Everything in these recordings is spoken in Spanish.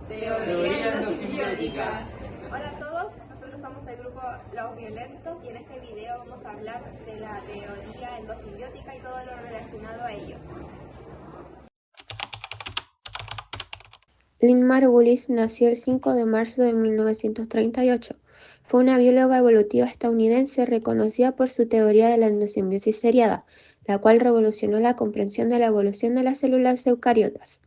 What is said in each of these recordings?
Teoría endosimbiótica. Hola a todos, nosotros somos el grupo Los Violentos y en este video vamos a hablar de la teoría endosimbiótica y todo lo relacionado a ello. Lynn Margulis nació el 5 de marzo de 1938. Fue una bióloga evolutiva estadounidense reconocida por su teoría de la endosimbiosis seriada, la cual revolucionó la comprensión de la evolución de las células eucariotas.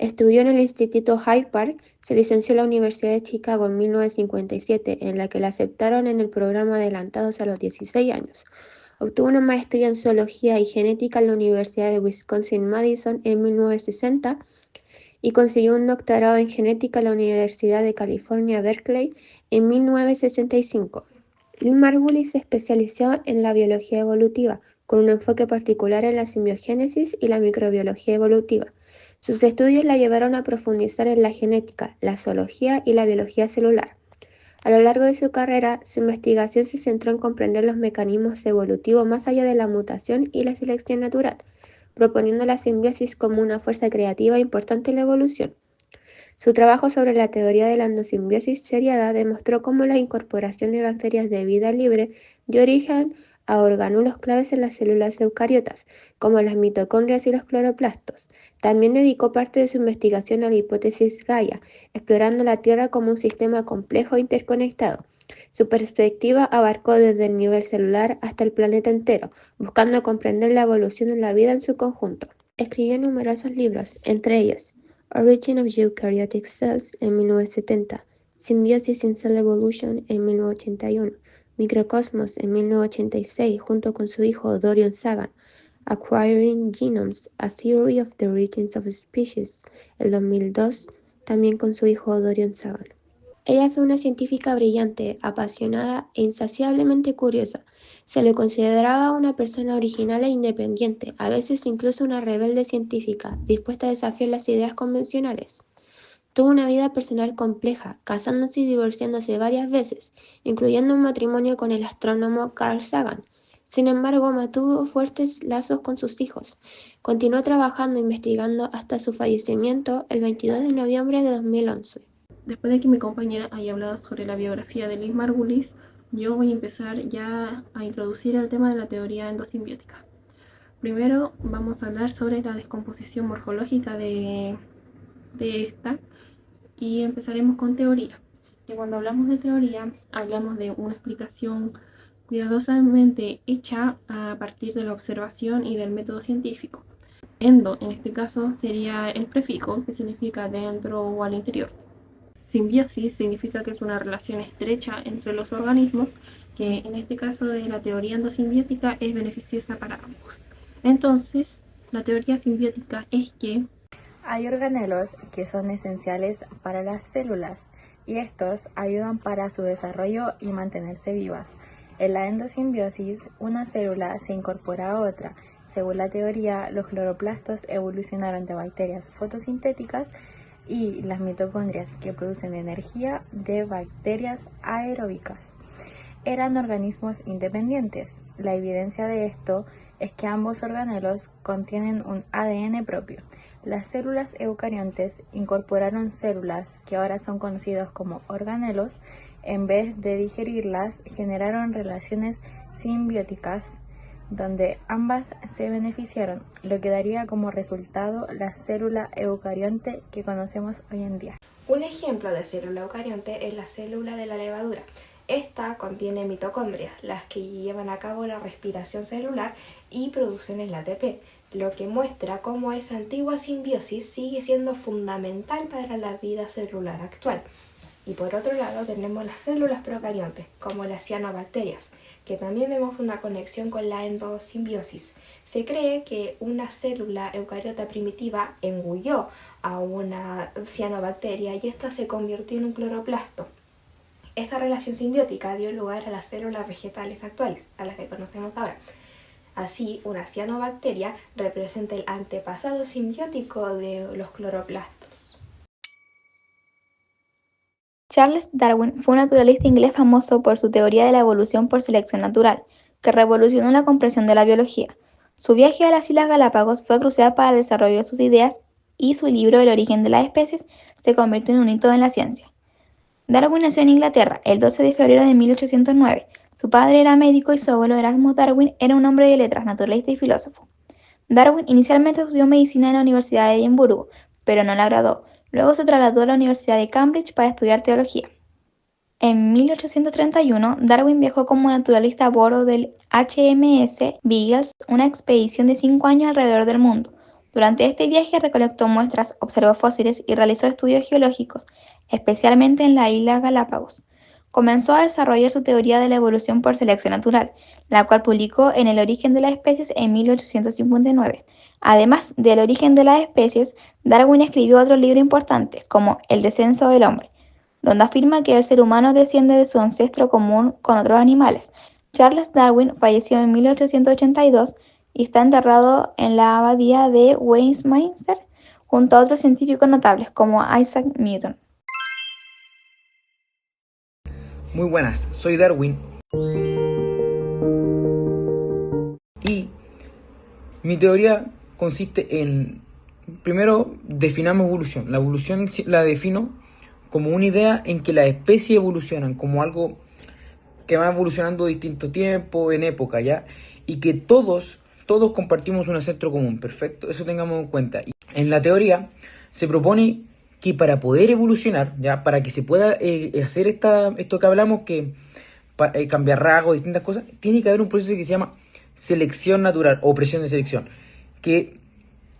Estudió en el Instituto Hyde Park, se licenció en la Universidad de Chicago en 1957, en la que la aceptaron en el programa Adelantados a los 16 años. Obtuvo una maestría en zoología y genética en la Universidad de Wisconsin-Madison en 1960 y consiguió un doctorado en genética en la Universidad de California, Berkeley, en 1965. Lynn Margulis se especializó en la biología evolutiva, con un enfoque particular en la simbiogénesis y la microbiología evolutiva. Sus estudios la llevaron a profundizar en la genética, la zoología y la biología celular. A lo largo de su carrera, su investigación se centró en comprender los mecanismos evolutivos más allá de la mutación y la selección natural, proponiendo la simbiosis como una fuerza creativa importante en la evolución. Su trabajo sobre la teoría de la endosimbiosis seriada demostró cómo la incorporación de bacterias de vida libre dio origen a orgánulos claves en las células eucariotas, como las mitocondrias y los cloroplastos. También dedicó parte de su investigación a la hipótesis Gaia, explorando la Tierra como un sistema complejo e interconectado. Su perspectiva abarcó desde el nivel celular hasta el planeta entero, buscando comprender la evolución de la vida en su conjunto. Escribió numerosos libros, entre ellos Origin of Eukaryotic Cells en 1970, Symbiosis in Cell Evolution en 1981, Microcosmos en 1986 junto con su hijo Dorian Sagan, Acquiring Genomes, A Theory of the Origins of Species, el 2002, también con su hijo Dorian Sagan. Ella fue una científica brillante, apasionada e insaciablemente curiosa. Se le consideraba una persona original e independiente, a veces incluso una rebelde científica, dispuesta a desafiar las ideas convencionales. Tuvo una vida personal compleja, casándose y divorciándose varias veces, incluyendo un matrimonio con el astrónomo Carl Sagan. Sin embargo, mantuvo fuertes lazos con sus hijos. Continuó trabajando e investigando hasta su fallecimiento el 22 de noviembre de 2011. Después de que mi compañera haya hablado sobre la biografía de Lynn Margulis, yo voy a empezar ya a introducir el tema de la teoría endosimbiótica. Primero vamos a hablar sobre la descomposición morfológica de esta y empezaremos con teoría. Que cuando hablamos de teoría, hablamos de una explicación cuidadosamente hecha a partir de la observación y del método científico. Endo, en este caso, sería el prefijo que significa dentro o al interior. Simbiosis significa que es una relación estrecha entre los organismos, que en este caso de la teoría endosimbiótica es beneficiosa para ambos. Entonces, la teoría simbiótica es que hay organelos que son esenciales para las células y estos ayudan para su desarrollo y mantenerse vivas. En la endosimbiosis, una célula se incorpora a otra. Según la teoría, los cloroplastos evolucionaron de bacterias fotosintéticas y las mitocondrias, que producen energía, de bacterias aeróbicas. Eran organismos independientes. La evidencia de esto es que ambos organelos contienen un ADN propio. Las células eucariontes incorporaron células que ahora son conocidos como organelos. En vez de digerirlas, generaron relaciones simbióticas donde ambas se beneficiaron, lo que daría como resultado la célula eucarionte que conocemos hoy en día. Un ejemplo de célula eucarionte es la célula de la levadura. Esta contiene mitocondrias, las que llevan a cabo la respiración celular y producen el ATP, lo que muestra cómo esa antigua simbiosis sigue siendo fundamental para la vida celular actual. Y por otro lado tenemos las células procariontes, como las cianobacterias, que también vemos una conexión con la endosimbiosis. Se cree que una célula eucariota primitiva engulló a una cianobacteria y ésta se convirtió en un cloroplasto. Esta relación simbiótica dio lugar a las células vegetales actuales, a las que conocemos ahora. Así, una cianobacteria representa el antepasado simbiótico de los cloroplastos. Charles Darwin fue un naturalista inglés famoso por su teoría de la evolución por selección natural, que revolucionó la comprensión de la biología. Su viaje a las Islas Galápagos fue crucial para el desarrollo de sus ideas y su libro El origen de las especies se convirtió en un hito en la ciencia. Darwin nació en Inglaterra el 12 de febrero de 1809. Su padre era médico y su abuelo Erasmus Darwin era un hombre de letras, naturalista y filósofo. Darwin inicialmente estudió medicina en la Universidad de Edimburgo, pero no la agradó. Luego se trasladó a la Universidad de Cambridge para estudiar teología. En 1831, Darwin viajó como naturalista a bordo del HMS Beagle, una expedición de 5 años alrededor del mundo. Durante este viaje recolectó muestras, observó fósiles y realizó estudios geológicos, especialmente en la isla Galápagos. Comenzó a desarrollar su teoría de la evolución por selección natural, la cual publicó en El origen de las especies en 1859. Además del origen de las especies, Darwin escribió otro libro importante, como El descenso del hombre, donde afirma que el ser humano desciende de su ancestro común con otros animales. Charles Darwin falleció en 1882 y está enterrado en la abadía de Westminster junto a otros científicos notables como Isaac Newton. Muy buenas, soy Darwin. Y mi teoría consiste en, primero, definamos evolución. La evolución la defino como una idea en que las especies evolucionan, como algo que va evolucionando a distinto tiempo, en época, ¿ya? Y que todos compartimos un ancestro común, perfecto, eso tengamos en cuenta. Y en la teoría se propone que para poder evolucionar, ya, para que se pueda hacer esto que hablamos, que cambiar rasgos, distintas cosas, tiene que haber un proceso que se llama selección natural o presión de selección, que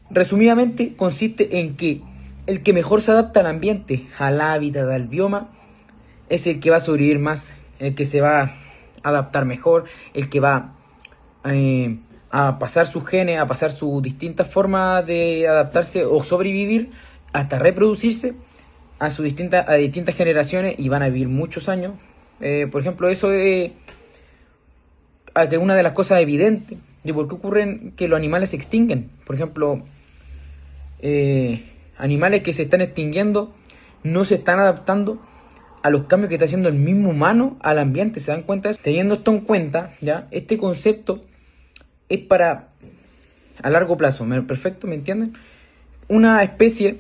resumidamente consiste en que el que mejor se adapta al ambiente, al hábitat, al bioma, es el que va a sobrevivir más, el que se va a adaptar mejor, el que va a pasar sus genes, a pasar sus distintas formas de adaptarse o sobrevivir hasta reproducirse a distintas generaciones, y van a vivir muchos años. Por ejemplo, eso es que una de las cosas evidentes de por qué ocurren que los animales se extinguen. Por ejemplo, animales que se están extinguiendo no se están adaptando a los cambios que está haciendo el mismo humano al ambiente. ¿Se dan cuenta de eso? Teniendo esto en cuenta, ya, este concepto es para a largo plazo. Perfecto, ¿me entienden? Una especie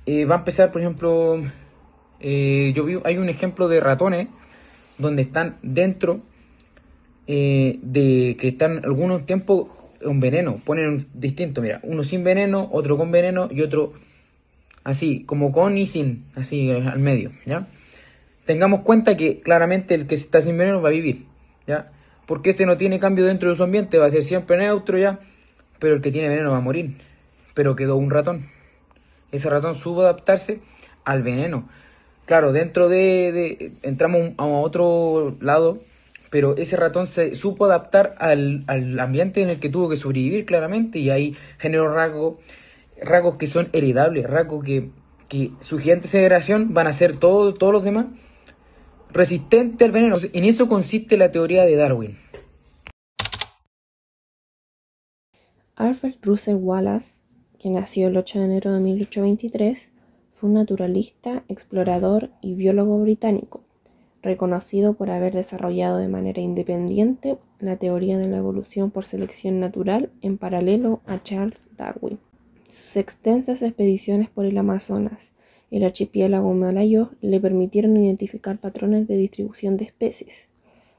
va a empezar, por ejemplo, hay un ejemplo de ratones donde están dentro de que están algunos tiempos con veneno, ponen distinto, mira, uno sin veneno, otro con veneno y otro así, como con y sin, así al medio, ¿ya? Tengamos cuenta que claramente el que está sin veneno va a vivir, ¿ya? Porque este no tiene cambio dentro de su ambiente, va a ser siempre neutro, ¿ya? Pero el que tiene veneno va a morir. Pero quedó un ratón. Ese ratón supo adaptarse al veneno. Claro, dentro entramos a otro lado, pero ese ratón se supo adaptar al ambiente en el que tuvo que sobrevivir claramente, y ahí generó rasgos que son heredables, rasgos que su siguiente generación van a ser todos los demás resistentes al veneno. En eso consiste la teoría de Darwin. Alfred Russel Wallace, que nació el 8 de enero de 1823, fue un naturalista, explorador y biólogo británico, reconocido por haber desarrollado de manera independiente la teoría de la evolución por selección natural en paralelo a Charles Darwin. Sus extensas expediciones por el Amazonas y el archipiélago malayo le permitieron identificar patrones de distribución de especies,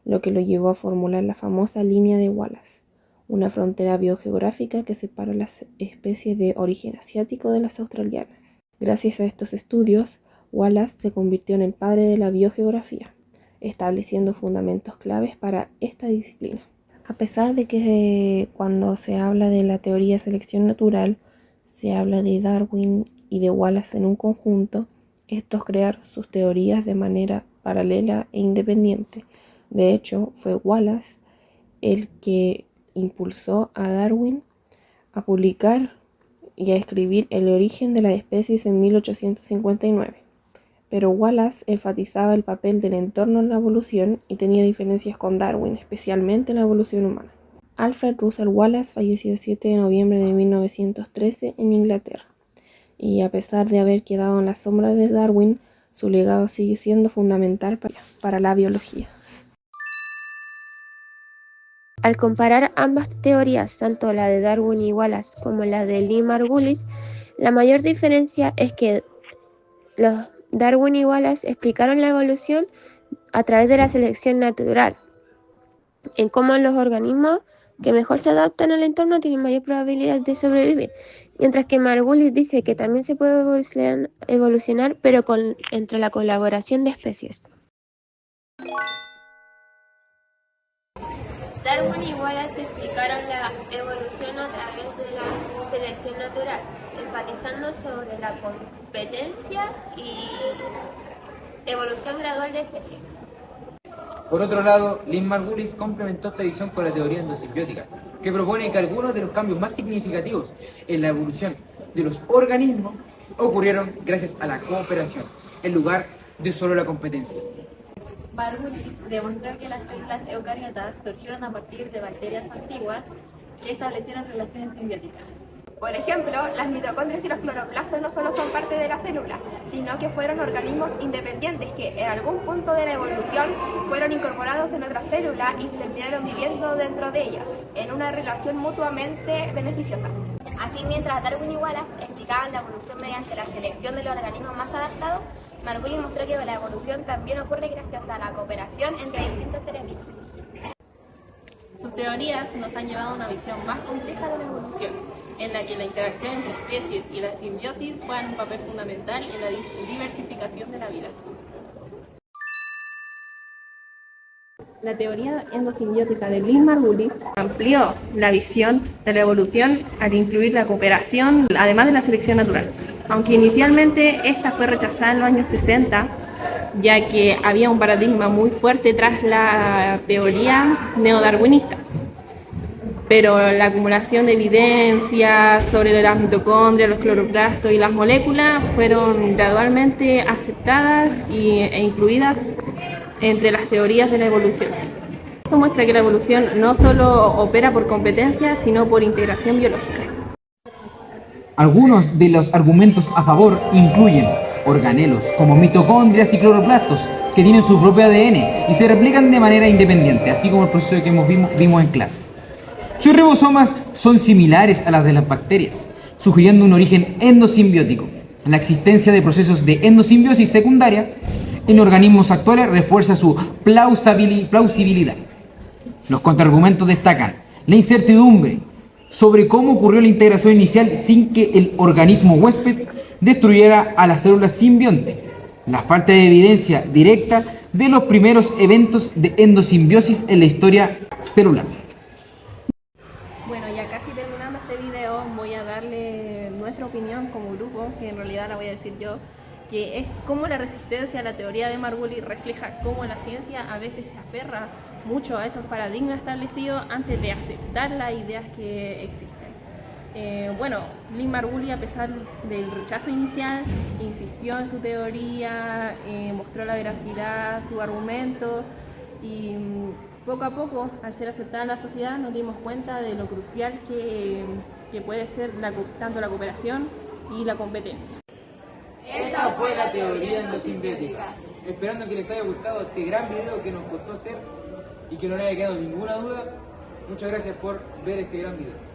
lo que lo llevó a formular la famosa línea de Wallace, una frontera biogeográfica que separa las especies de origen asiático de las australianas. Gracias a estos estudios, Wallace se convirtió en el padre de la biogeografía, estableciendo fundamentos claves para esta disciplina. A pesar de que cuando se habla de la teoría de selección natural, se habla de Darwin y de Wallace en un conjunto, estos crearon sus teorías de manera paralela e independiente. De hecho, fue Wallace el que impulsó a Darwin a publicar y a escribir El origen de las especies en 1859. Pero Wallace enfatizaba el papel del entorno en la evolución y tenía diferencias con Darwin, especialmente en la evolución humana. Alfred Russel Wallace falleció el 7 de noviembre de 1913 en Inglaterra, y a pesar de haber quedado en la sombra de Darwin, su legado sigue siendo fundamental para la biología. Al comparar ambas teorías, tanto la de Darwin y Wallace como la de Lee Margulis, La mayor diferencia es que los Darwin y Wallace explicaron la evolución a través de la selección natural, en cómo los organismos que mejor se adaptan al entorno tienen mayor probabilidad de sobrevivir, mientras que Margulis dice que también se puede evolucionar pero entre la colaboración de especies. Darwin y Wallace explicaron la evolución a través de la selección natural, enfatizando sobre la competencia y evolución gradual de especies. Por otro lado, Lynn Margulis complementó esta visión con la teoría endosimbiótica, que propone que algunos de los cambios más significativos en la evolución de los organismos ocurrieron gracias a la cooperación, en lugar de solo la competencia. Margulis demostró que las células eucariotas surgieron a partir de bacterias antiguas que establecieron relaciones simbióticas. Por ejemplo, las mitocondrias y los cloroplastos no solo son parte de la célula, sino que fueron organismos independientes que en algún punto de la evolución fueron incorporados en otra célula y terminaron viviendo dentro de ellas, en una relación mutuamente beneficiosa. Así, mientras Darwin y Wallace explicaban la evolución mediante la selección de los organismos más adaptados, Margulis mostró que la evolución también ocurre gracias a la cooperación entre distintos seres vivos. Sus teorías nos han llevado a una visión más compleja de la evolución, en la que la interacción entre especies y la simbiosis juegan un papel fundamental en la diversificación de la vida. La teoría endosimbiótica de Lynn Margulis amplió la visión de la evolución al incluir la cooperación, además de la selección natural. Aunque inicialmente esta fue rechazada en los años 60, ya que había un paradigma muy fuerte tras la teoría neodarwinista. Pero la acumulación de evidencia sobre las mitocondrias, los cloroplastos y las moléculas fueron gradualmente aceptadas e incluidas entre las teorías de la evolución. Esto muestra que la evolución no solo opera por competencia, sino por integración biológica. Algunos de los argumentos a favor incluyen organelos como mitocondrias y cloroplastos que tienen su propio ADN y se replican de manera independiente, así como el proceso que vimos en clases. Sus ribosomas son similares a las de las bacterias, sugiriendo un origen endosimbiótico. La existencia de procesos de endosimbiosis secundaria en organismos actuales refuerza su plausibilidad. Los contraargumentos destacan la incertidumbre sobre cómo ocurrió la integración inicial sin que el organismo huésped destruyera a las células simbionte, la falta de evidencia directa de los primeros eventos de endosimbiosis en la historia celular. Bueno, ya casi terminando este video voy a darle nuestra opinión como grupo, que en realidad la voy a decir yo, que es cómo la resistencia a la teoría de Margulis refleja cómo la ciencia a veces se aferra mucho a esos paradigmas establecidos antes de aceptar las ideas que existen. Lynn Margulis, a pesar del rechazo inicial, insistió en su teoría, mostró la veracidad, su argumento y poco a poco, al ser aceptada en la sociedad, nos dimos cuenta de lo crucial que puede ser tanto la cooperación y la competencia. Esta fue la teoría endosimbiótica. Esperando que les haya gustado este gran video que nos costó hacer y que no les haya quedado ninguna duda. Muchas gracias por ver este gran video.